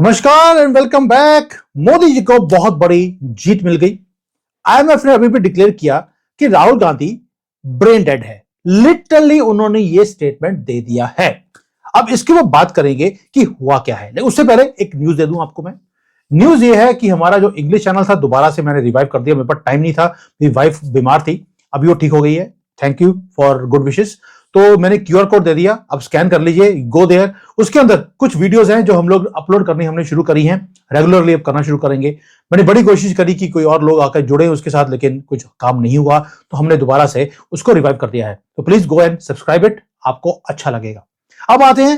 नमस्कार and welcome back. Modi ji को बहुत बड़ी जीत मिल गई। आईएमएफ ने अभी भी डिक्लेयर किया कि राहुल गांधी ब्रेन डेड है। लिटरली उन्होंने ये स्टेटमेंट दे दिया है। अब इसकी वो बात करेंगे कि हुआ क्या है, लेकिन उससे पहले एक न्यूज दे दूं आपको मैं। न्यूज ये है कि हमारा जो इंग्लिश चैनल था दोबारा से मैंने रिवाइव कर दिया। मेरे पास टाइम नहीं था, मेरी वाइफ बीमार थी, अभी वो ठीक हो गई है। Thank you for good wishes. तो मैंने क्यूआर कोड दे दिया, अब स्कैन कर लीजिए, गो देयर। उसके अंदर कुछ वीडियोस हैं जो हम लोग अपलोड करनी हमने शुरू करी हैं, रेगुलरली अब करना शुरू करेंगे। मैंने बड़ी कोशिश करी कि कोई और लोग आकर जुड़े उसके साथ, लेकिन कुछ काम नहीं हुआ, तो हमने दोबारा से उसको रिवाइव कर दिया है। तो please go and subscribe it, आपको अच्छा लगेगा। अब आते हैं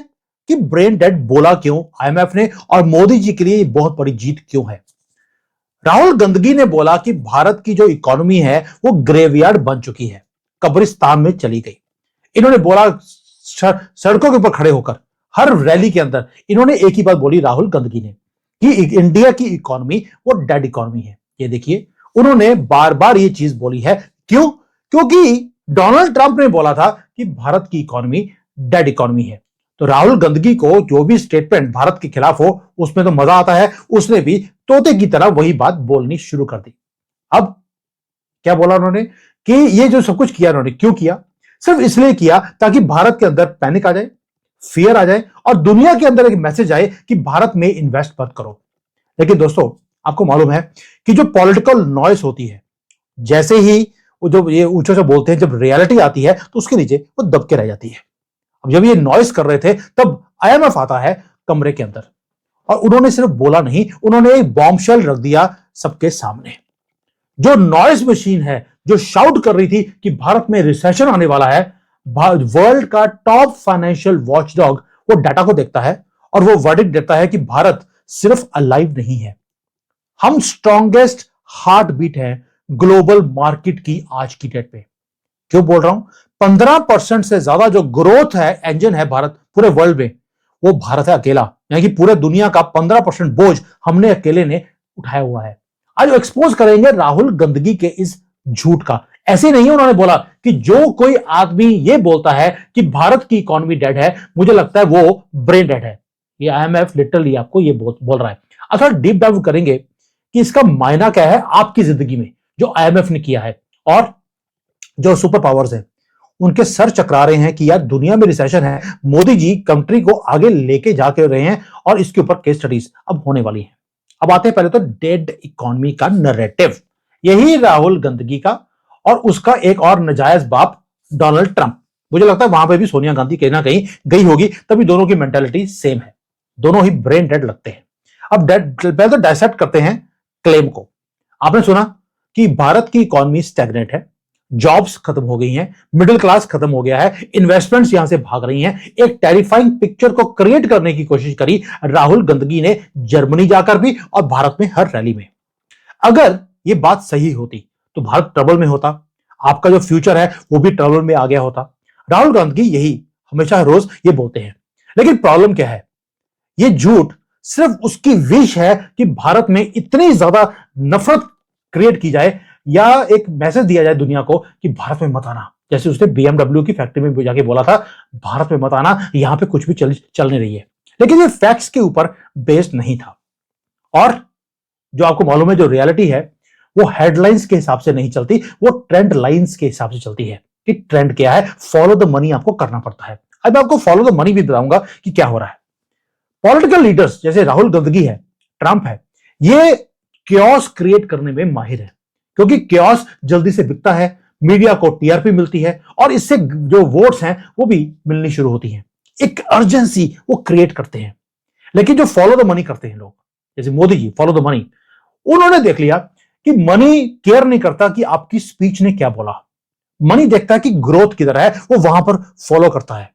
कि ब्रेन डेड बोला क्यों आईएमएफ ने, और मोदी जी के लिए ये बहुत बड़ी जीत क्यों है। राहुल गांधी ने बोला कि भारत की जो इकोनॉमी है वो ग्रेवयार्ड बन चुकी है, कब्रिस्तान में चली गई। इन्होंने बोला सड़कों के ऊपर खड़े होकर, हर रैली के अंदर इन्होंने एक ही बात बोली राहुल गांधी ने कि इंडिया की इकोनॉमी वो डेड इकोनॉमी है। ये देखिए, उन्होंने बार बार ये चीज बोली है। क्यों? क्योंकि डोनाल्ड ट्रंप ने बोला था कि भारत की इकोनॉमी डेड इकोनॉमी है। तो राहुल गांधी को जो भी स्टेटमेंट भारत के खिलाफ हो उसमें तो मजा आता है, उसने भी तोते की तरह वही बात बोलनी शुरू कर दी। अब क्या बोला उन्होंने कि ये जो सब कुछ किया उन्होंने क्यों किया? सिर्फ इसलिए किया ताकि भारत के अंदर पैनिक आ जाए, फियर आ जाए, और दुनिया के अंदर एक मैसेज आए कि भारत में इन्वेस्ट मत करो। लेकिन दोस्तों, आपको मालूम है कि जो पॉलिटिकल नॉइस होती है, जैसे ही वो जो ये ऊंचे से बोलते हैं, जब रियलिटी आती है तो उसके नीचे वो दब के रह जाती है। अब जब ये नॉइस कर रहे थे तब आईएमएफ आता है कमरे के अंदर, और उन्होंने सिर्फ बोला नहीं, उन्होंने एक बॉम्बशेल रख दिया सबके सामने। जो नॉइज मशीन है, जो शाउट कर रही थी कि भारत में रिसेशन आने वाला है, वर्ल्ड का टॉप फाइनेंशियल वॉचडॉग वो डाटा को देखता है और वो वर्डिक्ट देता है कि भारत सिर्फ अलाइव नहीं है, हम स्ट्रॉन्गेस्ट हार्ट बीट है ग्लोबल मार्केट की आज की डेट पे। क्यों बोल रहा हूं? 15% से ज्यादा जो ग्रोथ है इंजन है भारत पूरे वर्ल्ड में, वो भारत है अकेला। यानी कि पूरे दुनिया का 15% बोझ हमने अकेले ने उठाया हुआ है। आज एक्सपोज करेंगे राहुल गांधी के इस झूठ का। ऐसे नहीं उन्होंने बोला कि जो कोई आदमी ये बोलता है कि भारत की इकोनॉमी डेड है, मुझे लगता है वो ब्रेन डेड है। ये आईएमएफ लिटरली आपको ये बोल रहा है। अथवा डीप डाइव करेंगे कि इसका मायना क्या है आपकी जिंदगी में, जो आईएमएफ ने किया है। और जो सुपर पावर्स है उनके सर चकरा रहे हैं कि यार दुनिया में रिसेशन है, मोदी जी कंट्री को आगे लेके जाके रहे हैं, और इसके ऊपर केस स्टडीज अब होने वाली है। अब आते हैं पहले तो डेड इकोनॉमी का नैरेटिव, यही राहुल गांधी का और उसका एक और नजायज बाप डोनाल्ड ट्रंप। मुझे लगता है वहां पे भी सोनिया गांधी कहीं ना कहीं गई होगी, तभी दोनों की मेंटालिटी सेम है, दोनों ही ब्रेन डेड लगते हैं। अब पहले तो डायसेक्ट करते हैं क्लेम को। आपने सुना कि भारत की इकोनॉमी स्टैग्नेट है, जॉब्स खत्म हो गई हैं, मिडिल क्लास खत्म हो गया है, इन्वेस्टमेंट्स यहां से भाग रही हैं। एक टेरिफाइंग पिक्चर को क्रिएट करने की कोशिश करी राहुल गांधी ने, जर्मनी जाकर भी और भारत में हर रैली में। अगर ये बात सही होती तो भारत ट्रबल में होता, आपका जो फ्यूचर है वो भी ट्रबल में आ गया होता। राहुल गांधी यही हमेशा रोज ये बोलते हैं। लेकिन प्रॉब्लम क्या है? ये झूठ सिर्फ उसकी विश है कि भारत में इतनी ज्यादा नफरत क्रिएट की जाए, या एक मैसेज दिया जाए दुनिया को कि भारत में मत आना। जैसे उसने बीएमडब्ल्यू की फैक्ट्री में जाके बोला था, भारत में मत आना, यहां पे कुछ भी चल नहीं रही है। लेकिन ये फैक्ट्स के ऊपर बेस्ड नहीं था। और जो आपको मालूम है, जो रियलिटी है वो हेडलाइंस के हिसाब से नहीं चलती, वो ट्रेंड लाइंस के हिसाब से चलती है कि ट्रेंड क्या है। फॉलो द मनी आपको करना पड़ता है। अब आपको फॉलो द मनी भी बताऊंगा कि क्या हो रहा है। पॉलिटिकल लीडर्स जैसे राहुल गांधी है, ट्रंप है, ये क्योस क्रिएट करने में माहिर है, क्योंकि क्योस जल्दी से बिकता है, मीडिया को टीआरपी मिलती है, और इससे जो वोट्स हैं वो भी मिलनी शुरू होती हैं। एक अर्जेंसी वो क्रिएट करते हैं। लेकिन जो फॉलो द मनी करते हैं लोग, जैसे Modi ji follow the money, उन्होंने देख लिया कि मनी केयर नहीं करता कि आपकी स्पीच ने क्या बोला, मनी देखता है कि ग्रोथ किधर है, वो वहां पर फॉलो करता है।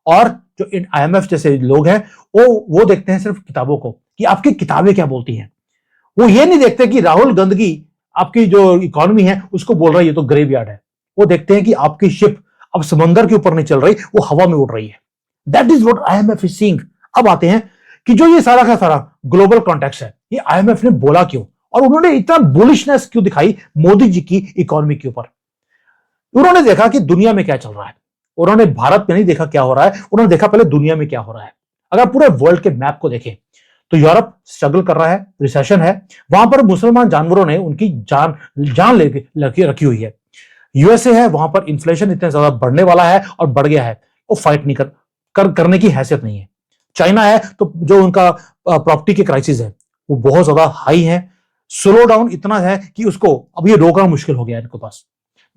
और जो आईएमएफ जैसे लोग हैं वो देखते हैं सिर्फ किताबों को कि आपकी किताबें क्या बोलती हैं। वो ये नहीं देखते कि राहुल गांधी आपकी जो इकोनॉमी है उसको बोल रहा है ये तो ग्रेवयार्ड है। वो देखते हैं कि आपकी शिप अब समंदर के ऊपर नहीं चल रही, वो हवा में उड़ रही है। That is what IMF is seeing. अब आते हैं कि जो ये सारा का सारा ग्लोबल कॉन्टेक्स्ट है, ये आईएमएफ ने बोला क्यों, और उन्होंने इतना बुलिशनेस क्यों दिखाई मोदी जी की इकोनॉमी के ऊपर। उन्होंने देखा कि दुनिया में क्या चल रहा है। उन्होंने भारत में नहीं देखा क्या हो रहा है, उन्होंने देखा पहले दुनिया में क्या हो रहा है। अगर पूरे वर्ल्ड के मैप को देखें तो यूरोप स्ट्रगल कर रहा है, रिसेशन है, वहां पर मुसलमान जानवरों ने उनकी जान जान लेके रखी हुई है। यूएसए है, वहां पर इन्फ्लेशन इतना ज्यादा बढ़ने वाला है और बढ़ गया है, वो फाइट नहीं करने की हैसियत नहीं है। चाइना है, तो जो उनका प्रॉपर्टी के क्राइसिस है वो बहुत ज्यादा हाई है, स्लो डाउन इतना है कि उसको अब ये रोकना मुश्किल हो गया है इनके पास।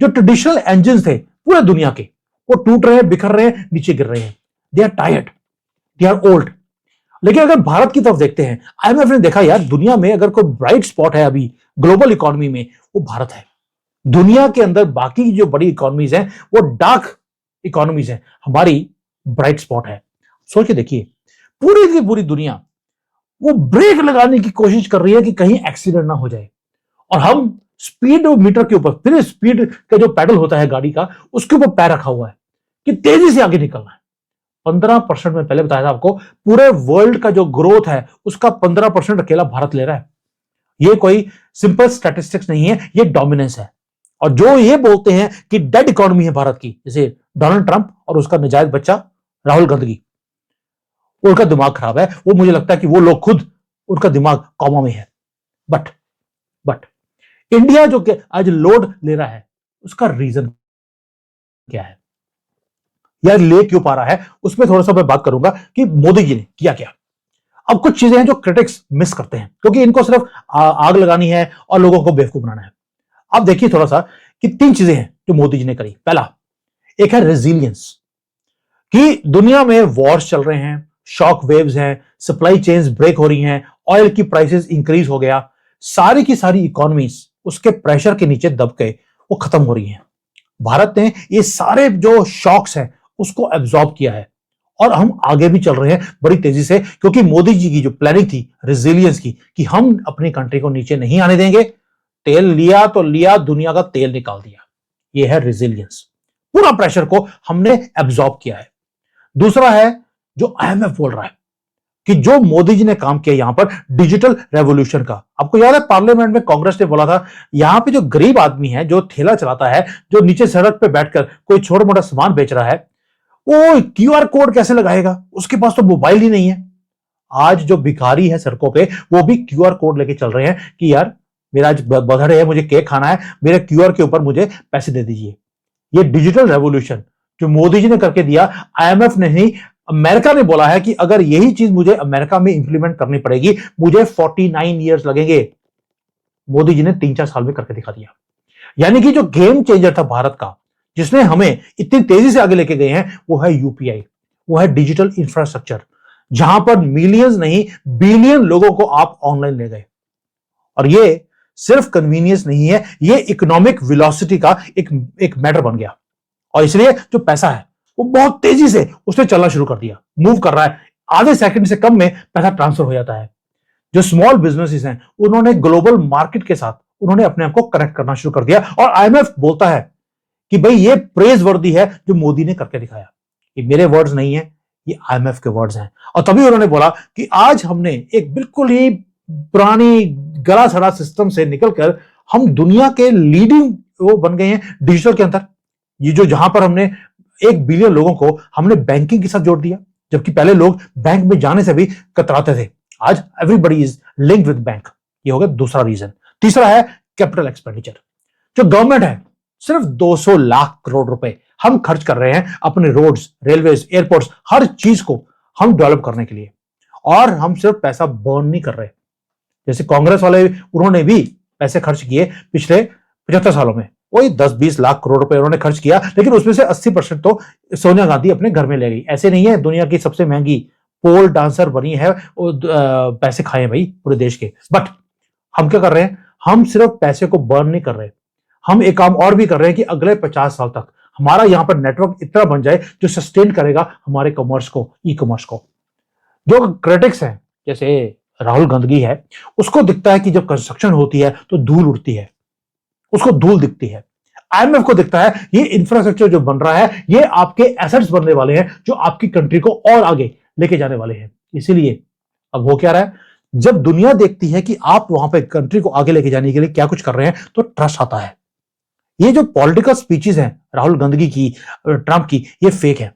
जो ट्रेडिशनल इंजन थे पूरे दुनिया के, वो टूट रहे हैं, बिखर रहे हैं, नीचे गिर रहे हैं। They are tired, they are old. लेकिन अगर भारत की तरफ देखते हैं, आईएमएफ ने देखा यार दुनिया में अगर कोई ब्राइट स्पॉट है अभी ग्लोबल इकोनॉमी में, वो भारत है। दुनिया के अंदर बाकी जो बड़ी इकोनॉमीज हैं वो डार्क इकोनॉमीज हैं, हमारी ब्राइट स्पॉट है। सोच के देखिए, पूरी की पूरी दुनिया वो ब्रेक लगाने की कोशिश कर रही है कि कहीं एक्सीडेंट ना हो जाए, और हम स्पीड मीटर के ऊपर, फिर स्पीड का जो पैडल होता है गाड़ी का, उसके ऊपर पैर रखा हुआ है कि तेजी से आगे निकलना है। 15% में पहले बताया था आपको, पूरे वर्ल्ड का जो ग्रोथ है उसका 15% अकेला भारत ले रहा है। ये कोई सिंपल स्टैटिस्टिक्स नहीं है, ये डोमिनेंस है। और जो ये बोलते हैं कि डेड इकोनॉमी है भारत की, जैसे डोनाल्ड ट्रंप और उसका नाजायज बच्चा राहुल गांधी, उनका दिमाग खराब है। वो मुझे लगता है कि वो लोग खुद, उनका दिमाग कॉमा में है। बट इंडिया जो आज लोड ले रहा है, उसका रीजन क्या है, यार ले क्यों पा रहा है, उसमें थोड़ा सा मैं बात करूंगा कि मोदी जी ने किया क्या। अब कुछ चीजें हैं जो क्रिटिक्स मिस करते हैं, क्योंकि इनको सिर्फ आग लगानी है और लोगों को बेवकूफ बनाना है। अब देखिए थोड़ा सा कि 3 चीजें हैं जो मोदी जी ने करी। पहला, एक है रेजिलियंस, कि दुनिया में वॉर्स चल रहे हैं, शॉक वेव्स हैं, सप्लाई चेन्स ब्रेक हो रही हैं, ऑयल की प्राइसेस इंक्रीज हो गया, सारी की सारी इकोनॉमीज उसके प्रेशर के नीचे दब के वो खत्म हो रही हैं। भारत ने ये सारे जो शॉक्स हैं उसको एब्जॉर्ब किया है, और हम आगे भी चल रहे हैं बड़ी तेजी से, क्योंकि मोदी जी की जो प्लानिंग थी रेजिलियंस की, कि हम अपनी कंट्री को नीचे नहीं आने देंगे, तेल लिया तो लिया, दुनिया का तेल निकाल दिया। ये है रेजिलियंस, पूरा प्रेशर को हमने एब्जॉर्ब किया है। दूसरा है जो आईएमएफ बोल रहा है कि जो मोदी जी ने काम किया यहां पर डिजिटल रेवोल्यूशन का। आपको याद है पार्लियामेंट में कांग्रेस ने बोला था, यहां पे जो गरीब आदमी है, जो ठेला चलाता है, जो नीचे सड़क पे बैठकर कोई छोटा मोटा सामान बेच रहा है, वो क्यूआर कोड कैसे लगाएगा, उसके पास तो मोबाइल ही नहीं है। आज जो भिखारी है सड़कों पे, वो भी क्यूआर कोड लेके चल रहे हैं कि यार मेरा आज बर्थडे है, मुझे केक खाना है, मेरे क्यूआर के ऊपर मुझे पैसे दे दीजिए। ये डिजिटल रेवोल्यूशन जो मोदी जी ने करके दिया, आईएमएफ ने नहीं, अमेरिका ने बोला है कि अगर यही चीज मुझे अमेरिका में इंप्लीमेंट करनी पड़ेगी, मुझे 49 ईयर्स लगेंगे। मोदी जी ने 3-4 साल में करके दिखा दिया। यानी कि जो गेम चेंजर था भारत का, जिसने हमें इतनी तेजी से आगे लेके गए हैं, वो है यूपीआई, वो है डिजिटल इंफ्रास्ट्रक्चर, जहां पर मिलियंस नहीं बिलियन लोगों को आप ऑनलाइन ले गए। और ये सिर्फ कन्वीनियंस नहीं है, ये इकोनॉमिक वेलोसिटी का एक मैटर बन गया। और इसलिए जो पैसा है वो बहुत तेजी से उसने चलना शुरू कर दिया, मूव कर रहा है। आधे सेकंड से कम में पैसा ट्रांसफर हो जाता है। जो स्मॉल बिजनेसेस हैं, उन्होंने ग्लोबल मार्केट के साथ उन्होंने अपने आप को कनेक्ट करना शुरू कर दिया। और आईएमएफ बोलता है कि भाई ये प्रेज वर्दी है जो मोदी ने करके दिखाया। ये मेरे वर्ड्स नहीं है, ये आईएमएफ के वर्ड्स हैं। और तभी उन्होंने बोला कि आज हमने एक बिल्कुल ही पुरानी गला सड़ा सिस्टम से निकलकर हम दुनिया के लीडिंग वो बन गए हैं डिजिटल के अंदर। ये जो जहां पर हमने 1 बिलियन लोगों को हमने बैंकिंग के साथ जोड़ दिया, जबकि पहले लोग बैंक में जाने से भी कतराते थे। आज everybody is linked with bank. ये हो गया दूसरा रीजन। तीसरा है कैपिटल एक्सपेंडिचर। जो गवर्नमेंट है, सिर्फ 200 लाख करोड़ रुपए हम खर्च कर रहे हैं अपने रोड्स, रेलवेज, एयरपोर्ट्स, हर चीज को हम डेवलप करने के लिए। और हम सिर्फ पैसा बर्न नहीं कर रहे, जैसे कांग्रेस वाले, उन्होंने भी पैसे खर्च किए पिछले 75 सालों में, वही 10-20 लाख करोड़ रुपए उन्होंने खर्च किया, लेकिन उसमें से 80% तो सोनिया गांधी अपने घर में ले गई। ऐसे नहीं है दुनिया की सबसे महंगी पोल डांसर बनी है, पैसे खाए भाई पूरे देश के। बट हम क्या कर रहे हैं, हम सिर्फ पैसे को बर्न नहीं कर रहे, हम एक काम और भी कर रहे हैं कि अगले 50 साल तक हमारा यहां पर नेटवर्क इतना बन जाए जो सस्टेन करेगा हमारे कॉमर्स को, ई कॉमर्स को। जो क्रिटिक्स हैं, जैसे राहुल गांधी है, उसको दिखता है कि जब कंस्ट्रक्शन होती है तो धूल उड़ती है, उसको धूल दिखती है। आईएमएफ को दिखता है ये इंफ्रास्ट्रक्चर जो बन रहा है, ये आपके एसेट्स बनने वाले हैं जो आपकी कंट्री को और आगे लेके जाने वाले हैं। इसीलिए अब हो क्या रहा है, जब दुनिया देखती है कि आप वहां पे कंट्री को आगे लेके जाने के लिए क्या कुछ कर रहे हैं, तो ट्रस्ट आता है। ये जो पॉलिटिकल स्पीचेस हैं राहुल गांधी की, ट्रंप की, ये फेक है।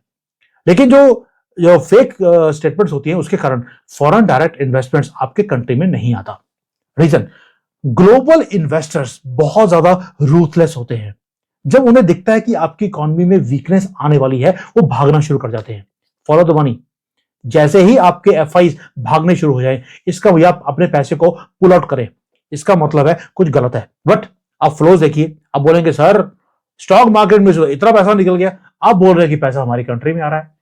लेकिन जो जो फेक स्टेटमेंट्स होती हैं उसके कारण फॉरेन डायरेक्ट इन्वेस्टमेंट्स आपके कंट्री में नहीं आता। रीजन, ग्लोबल इन्वेस्टर्स बहुत ज्यादा रूथलेस होते हैं। जब उन्हें दिखता है कि आपकी इकोनॉमी में वीकनेस आने वाली है, वो भागना शुरू कर जाते हैं। Follow the money. जैसे ही आपके एफआई भागने शुरू हो जाए, इसका वजह आप अपने पैसे को पुल आउट करें, इसका मतलब है कुछ गलत है। बट आप फ्लोज देखिए, आप बोलेंगे सर स्टॉक मार्केट में इतना पैसा निकल गया, आप बोल रहे हैं कि पैसा हमारी कंट्री में आ रहा है।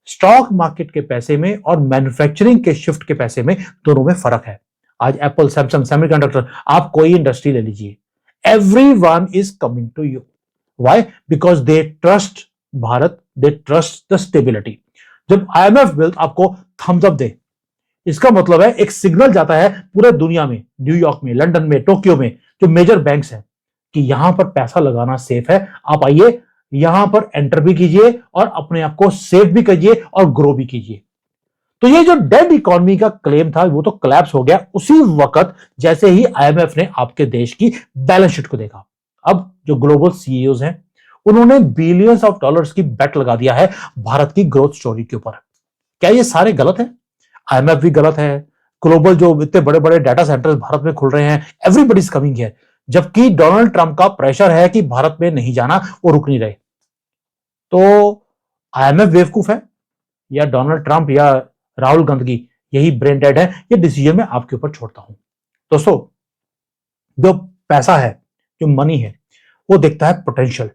स्टॉक मार्केट के पैसे में और मैन्युफैक्चरिंग के शिफ्ट के पैसे में, दोनों में फर्क है। आज एप्पल, सैमसंग, सेमीकंडक्टर, आप कोई इंडस्ट्री ले लीजिए, everyone is coming to you. Why? Because they trust Bharat, they trust the stability. जब आईएमएफ वेल्थ आपको थम्स अप दे, इसका मतलब है एक सिग्नल जाता है पूरे दुनिया में, न्यूयॉर्क में, लंदन में, टोक्यो में, जो मेजर बैंक्स हैं, कि यहां पर पैसा लगाना सेफ है। आप आइए, यहां पर एंटर भी कीजिए और अपने आप को सेफ भी कीजिए और ग्रो भी कीजिए। तो ये जो डेड इकोनॉमी का क्लेम था, वो तो कोलैप्स हो गया उसी वक्त जैसे ही आईएमएफ ने आपके देश की बैलेंस शीट को देखा। अब जो ग्लोबल सीईओज हैं, उन्होंने बिलियंस ऑफ डॉलर्स की बेट लगा दिया है भारत की ग्रोथ स्टोरी के ऊपर। क्या ये सारे गलत है? आईएमएफ भी गलत है, ग्लोबल जो इतने बड़े बड़े डाटा सेंटर्स भारत में खुल रहे हैं, एवरीबडी इज कमिंग हियर, जबकि डोनाल्ड ट्रंप का प्रेशर है कि भारत में नहीं जाना, वो रुक नहीं रहे। तो आईएमएफ बेवकूफ है या डोनाल्ड ट्रंप या राहुल गांधी यही ब्रेन डेड है? ये डिसीजन मैं आपके ऊपर छोड़ता हूं। दोस्तों, जो पैसा है, जो मनी है, वो देखता है पोटेंशियल।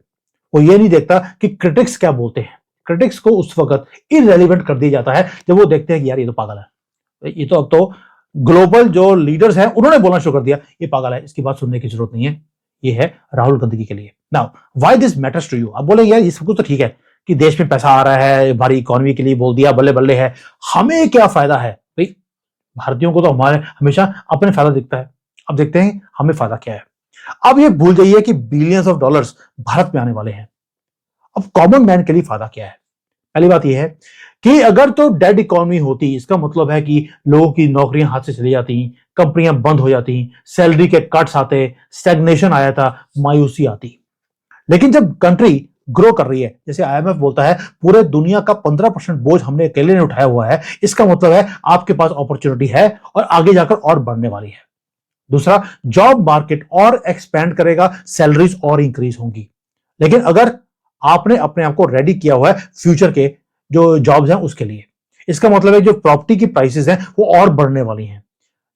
वो ये नहीं देखता कि क्रिटिक्स क्या बोलते हैं। क्रिटिक्स को उस वक्त इररेलेवेंट कर दिया जाता है जब वो देखते हैं कि यार ये तो पागल है। ये तो अब तो ग्लोबल जो लीडर्स हैं उन्होंने बोलना शुरू कर दिया, ये पागल है, इसकी बात सुनने की जरूरत नहीं है। ये है राहुल गांधी के लिए। Now why this matters to you? आप बोलेंगे यार ये सब कुछ तो ठीक है कि देश में पैसा आ रहा है, हमारी इकोनॉमी के लिए बोल दिया, बल्ले बल्ले है, हमें क्या फायदा है? भाई भारतीयों को तो हमारे हमेशा अपने फायदा दिखता है। अब देखते हैं हमें फायदा क्या है। अब ये भूल जाइए कि बिलियंस ऑफ डॉलर्स भारत में आने वाले हैं। अब कॉमन मैन के लिए फायदा क्या है? पहली बात यह है कि अगर तो डेड इकोनॉमी होती, इसका मतलब है कि लोगों की नौकरियां हाथ से चली जाती, कंपनियां बंद हो जाती, सैलरी के कट्स आते, स्टैग्नेशन आया था, मायूसी आती। लेकिन जब कंट्री ग्रो कर रही है, जैसे आईएमएफ बोलता है पूरे दुनिया का 15% बोझ हमने अकेले ने उठाया हुआ है, इसका मतलब है आपके पास अपॉर्चुनिटी है और आगे जाकर और बढ़ने वाली है। दूसरा, जॉब मार्केट और एक्सपैंड करेगा, सैलरीज और इंक्रीज होंगी। लेकिन अगर आपने अपने आप को रेडी किया हुआ है फ्यूचर के जो जॉब्स हैं उसके लिए, इसका मतलब है जो प्रॉपर्टी की प्राइसेस हैं वो और बढ़ने वाली हैं।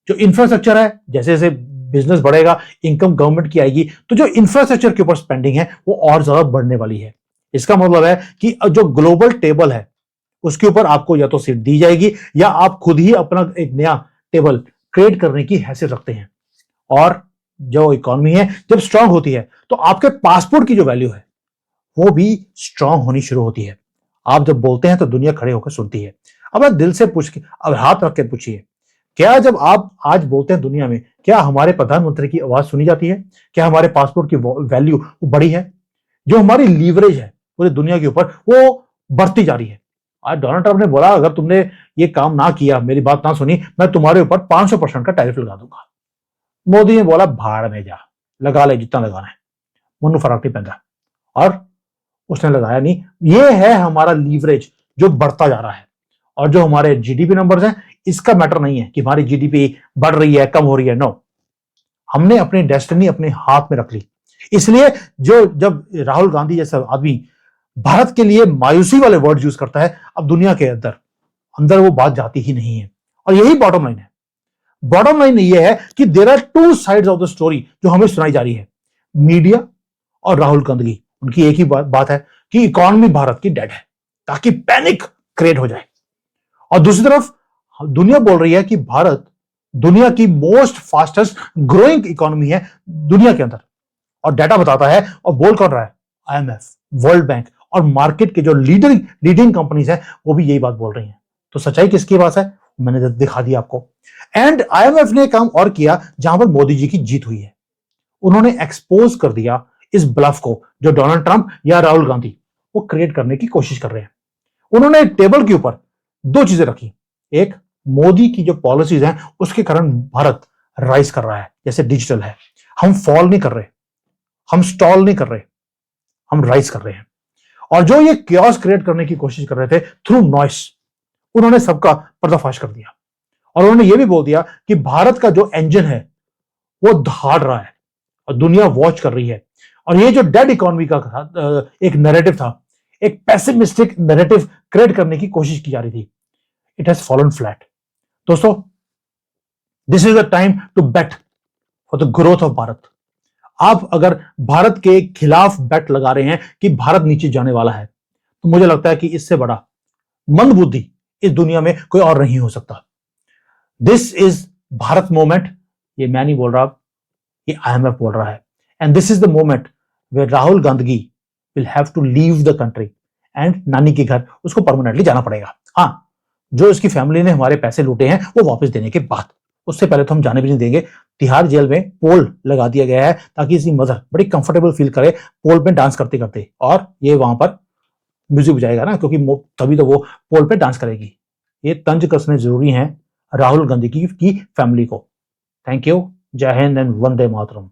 जो इंफ्रास्ट्रक्चर है, जैसे जैसे बिजनेस बढ़ेगा, इनकम गवर्नमेंट की आएगी, तो जो इंफ्रास्ट्रक्चर के ऊपर स्पेंडिंग है वो और ज्यादा बढ़ने वाली है। इसका मतलब है कि जो ग्लोबल टेबल है उसके ऊपर आपको या तो सीट दी जाएगी या आप खुद ही अपना एक नया टेबल क्रिएट करने की हैसियत रखते हैं। और जो इकोनॉमी है जब स्ट्रांग होती है तो आपके पासपोर्ट की जो वैल्यू है वो भी स्ट्रांग होनी शुरू होती है। आप जब बोलते हैं तो दुनिया खड़े होकर सुनती है। अब आप दिल से पूछ के, अब हाथ रख के पूछिए, क्या जब आप आज बोलते हैं दुनिया में, क्या हमारे प्रधानमंत्री की आवाज सुनी जाती है? क्या हमारे पासपोर्ट की वैल्यू बढ़ी है? जो हमारी लीवरेज है पूरी दुनिया के ऊपर वो बढ़ती जा रही है। आज डोनाल्ड ट्रंप ने बोला अगर तुमने ये काम ना किया, मेरी बात ना सुनी, मैं तुम्हारे ऊपर 500% का टैरिफ लगा दूंगा। मोदी ने बोला भाड़ में जा, लगा ले जितना लगाना है, मुन्नू फराक नहीं पैदा। और उसने लगाया नहीं। ये है हमारा लीवरेज जो बढ़ता जा रहा है। और जो हमारे जीडीपी नंबर्स हैं, इसका मैटर नहीं है कि हमारी जीडीपी बढ़ रही है, कम हो रही है। नो, हमने अपनी डेस्टिनी अपने हाथ में रख ली। इसलिए जो जब राहुल गांधी जैसा आदमी भारत के लिए मायूसी वाले वर्ड यूज करता है, अब दुनिया के अंदर अंदर वो बात जाती ही नहीं है। और यही बॉटम लाइन है। बॉटम लाइन ये है कि there are two sides of the story जो हमें सुनाई जा रही है। मीडिया और राहुल गांधी, उनकी एक ही बात है कि इकोनॉमी भारत की डेड है, ताकि पैनिक क्रिएट हो जाए। और दूसरी तरफ दुनिया बोल रही है कि भारत दुनिया की मोस्ट फास्टेस्ट ग्रोइंग इकोनॉमी है दुनिया के अंदर। और डाटा बताता है, और बोल कौन रहा है? आईएमएफ, वर्ल्ड बैंक और मार्केट के जो लीडिंग कंपनीज हैं वो भी यही बात बोल रही हैं। तो सच्चाई किसकी बात है? मैंने दिखा दिया आपको। एंड आईएमएफ ने काम और किया जहां पर मोदी जी की जीत हुई है। उन्होंने एक्सपोज कर दिया इस ब्लफ को जो डोनाल्ड ट्रंप या राहुल गांधी वो क्रिएट करने की कोशिश कर रहे हैं। उन्होंने टेबल के ऊपर दो चीजें रखी। एक, मोदी की जो पॉलिसीज हैं उसके कारण भारत राइज कर रहा है, जैसे डिजिटल है, हम फॉल नहीं कर रहे, हम स्टॉल नहीं कर रहे, हम राइज कर रहे हैं। और जो ये क्योस क्रिएट करने की कोशिश कर रहे थे थ्रू नॉइस, उन्होंने सबका पर्दाफाश कर दिया और उन्होंने ये भी बोल दिया कि भारत का जो इंजन है वो दहाड़ रहा है और दुनिया वॉच कर रही है। और ये जो डेड इकोनॉमी का एक नैरेटिव था, एक पेसिमिस्टिक नैरेटिव क्रिएट करने की कोशिश की जा रही थी, इट हैज फॉलन फ्लैट। दोस्तों, this is the time to bet for the growth of Bharat. आप अगर भारत के खिलाफ बेट लगा रहे हैं कि भारत नीचे जाने वाला है, तो मुझे लगता है कि इससे बड़ा मंदबुद्धि इस दुनिया में कोई और नहीं हो सकता। This is Bharat moment. ये मैं नहीं बोल रहा, ये IMF बोल रहा है। And this is the moment where Rahul Gandhi will have to leave the country and नानी के घर उसको परमानेंटली जाना पड़ेगा। हाँ, जो इसकी फैमिली ने हमारे पैसे लूटे हैं वो वापस देने के बाद, उससे पहले तो हम जाने भी नहीं देंगे। तिहाड़ जेल में पोल लगा दिया गया है ताकि इसकी मदर बड़ी कंफर्टेबल फील करे पोल पे डांस करते करते, और ये वहां पर म्यूजिक बजाएगा ना, क्योंकि तभी तो वो पोल पे डांस करेगी। ये तंज कसने जरूरी हैं राहुल गांधी की फैमिली को। थैंक यू, जय हिंद एंड वंदे मातरम।